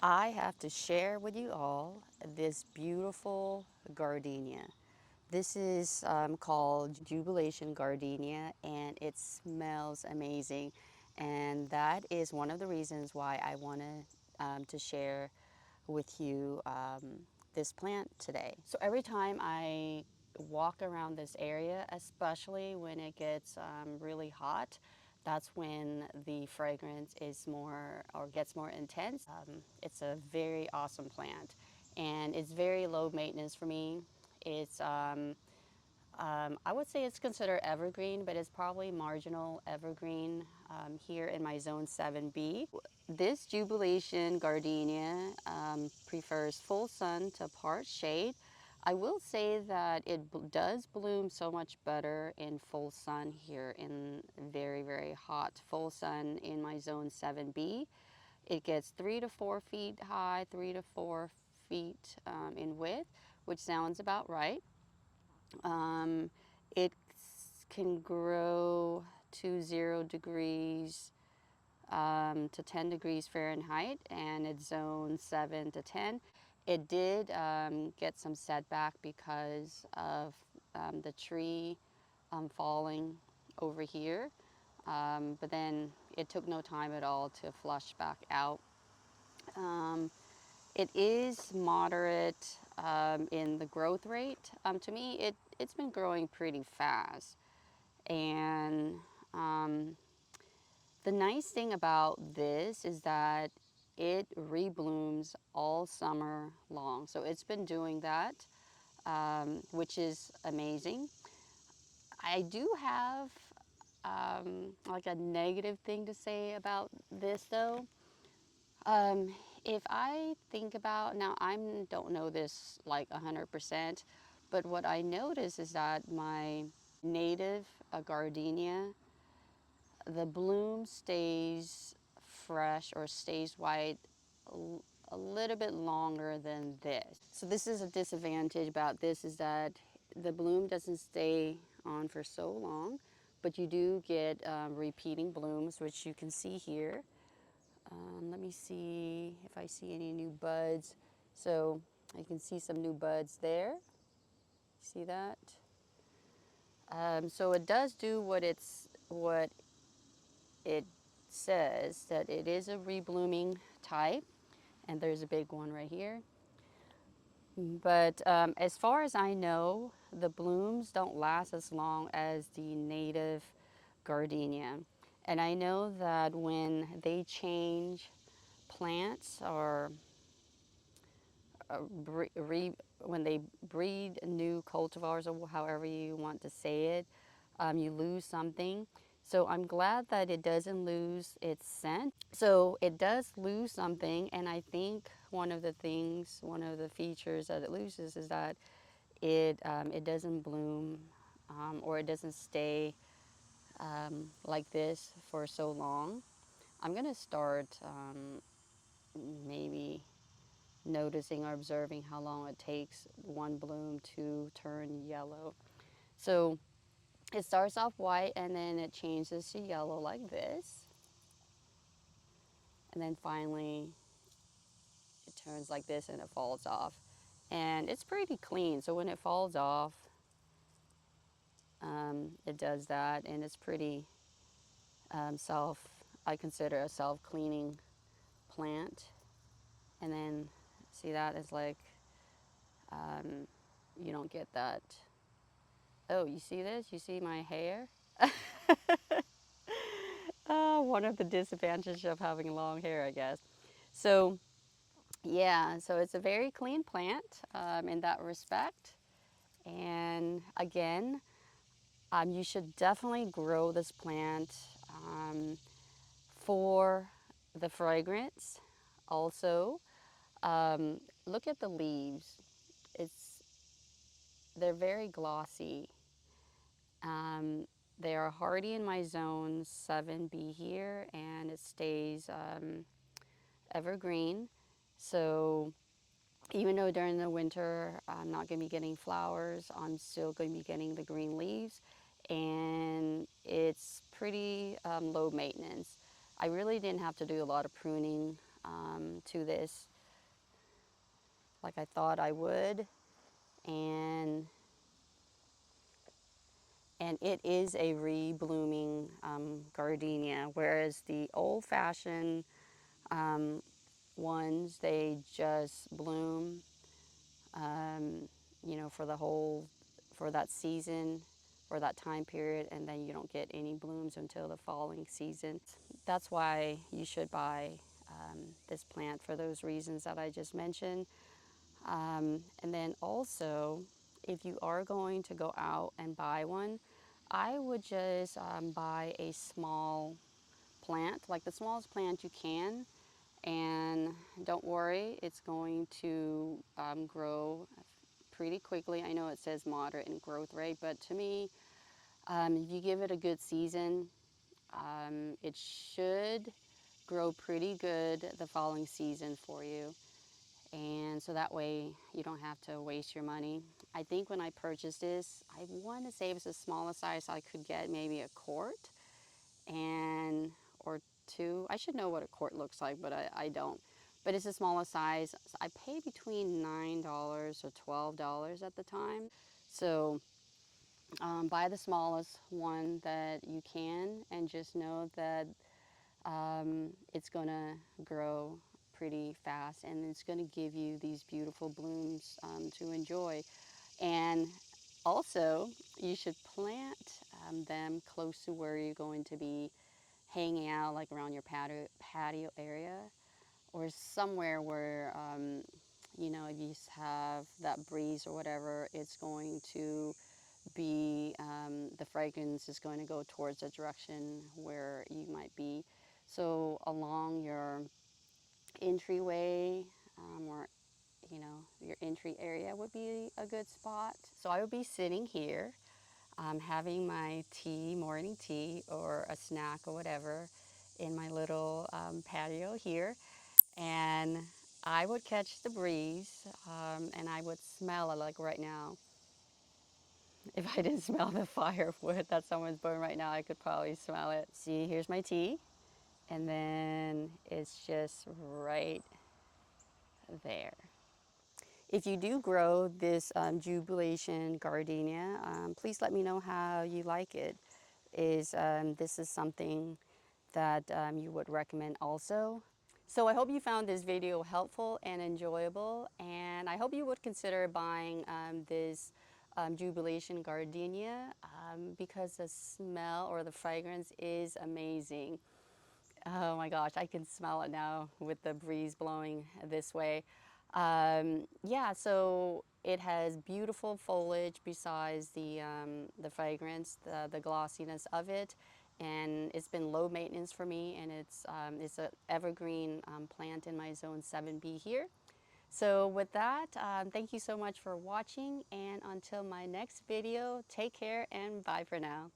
I have to share with you all this beautiful gardenia. This is called Jubilation Gardenia, and it smells amazing. And that is one of the reasons why I wanted to share with you this plant today. So every time I walk around this area, especially when it gets really hot, that's when the fragrance is more or gets more intense. It's a very awesome plant, and it's very low maintenance for me. It's I would say it's considered evergreen, but it's probably marginal evergreen here in my zone 7B. This Jubilation Gardenia prefers full sun to part shade. I will say that it does bloom so much better in full sun here in very, very hot full sun in my zone 7B. It gets 3 to 4 feet high, 3 to 4 feet in width, which sounds about right. Um, it can grow to 0 degrees to 10 degrees Fahrenheit, and it's zone 7 to 10. It did get some setback because of the tree falling over here, but then it took no time at all to flush back out. Um, it is moderate in the growth rate. To me, it's been growing pretty fast. And um, the nice thing about this is that it reblooms all summer long. So it's been doing that, which is amazing. I do have like a negative thing to say about this though. Um, if I think about now, I don't know this like 100%, but what I notice is that my native gardenia, the bloom stays fresh or stays white a little bit longer than this. So this is a disadvantage about this is that the bloom doesn't stay on for so long, but you do get repeating blooms, which you can see here. Let me see if I see any new buds. So I can see some new buds there. See that? So it does do what it says, that it is a reblooming type, and there's a big one right here. But as far as I know, the blooms don't last as long as the native gardenia. And I know that when they change plants or when they breed new cultivars or however you want to say it, you lose something. So I'm glad that it doesn't lose its scent. So it does lose something, and I think one of the features that it loses is that it doesn't bloom or it doesn't stay like this for so long. I'm gonna start maybe noticing or observing how long it takes one bloom to turn yellow. So it starts off white and then it changes to yellow like this. And then finally it turns like this and it falls off. And it's pretty clean. So when it falls off, it does that, and it's pretty I consider a self-cleaning plant. And then see that is like, um, you don't get that. Oh, you see this? You see my hair? One of the disadvantages of having long hair, I guess. So, yeah, so it's a very clean plant in that respect. And again, you should definitely grow this plant for the fragrance. Also, look at the leaves. It's they're very glossy. Um, they are hardy in my zone 7B here, and it stays evergreen. So even though during the winter I'm not going to be getting flowers, I'm still going to be getting the green leaves, and it's pretty low maintenance. I really didn't have to do a lot of pruning to this like I thought I would. And it is a re-blooming gardenia, whereas the old-fashioned ones, they just bloom, you know, for the whole, for that season, for that time period, and then you don't get any blooms until the following season. That's why you should buy this plant for those reasons that I just mentioned. And then also, if you are going to go out and buy one, I would just buy a small plant, like the smallest plant you can. And don't worry, it's going to grow pretty quickly. I know it says moderate in growth rate, but to me, if you give it a good season, it should grow pretty good the following season for you. And so that way you don't have to waste your money. I think when I purchased this, I want to say it was the smallest size, so I could get maybe a quart and or two. I should know what a quart looks like, but I don't. But it's the smallest size. I paid between $9 or $12 at the time. So buy the smallest one that you can, and just know that it's going to grow pretty fast, and it's going to give you these beautiful blooms to enjoy. And also, you should plant them close to where you're going to be hanging out, like around your patio area, or somewhere where, you know, if you have that breeze or whatever, it's going to be, the fragrance is going to go towards the direction where you might be. So along your entryway, or you know, your entry area would be a good spot. So I would be sitting here, having my tea, morning tea, or a snack or whatever, in my little patio here, and I would catch the breeze, and I would smell it like right now. If I didn't smell the firewood that someone's burning right now, I could probably smell it. See, here's my tea, and then it's just right there. If you do grow this Jubilation Gardenia, please let me know how you like it. This is something that you would recommend also? So I hope you found this video helpful and enjoyable, and I hope you would consider buying this Jubilation Gardenia, because the smell or the fragrance is amazing. Oh my gosh, I can smell it now with the breeze blowing this way. Yeah, so it has beautiful foliage besides the fragrance, the glossiness of it, and it's been low maintenance for me, and it's an evergreen plant in my zone 7B here. So with that, thank you so much for watching, and until my next video, take care and bye for now.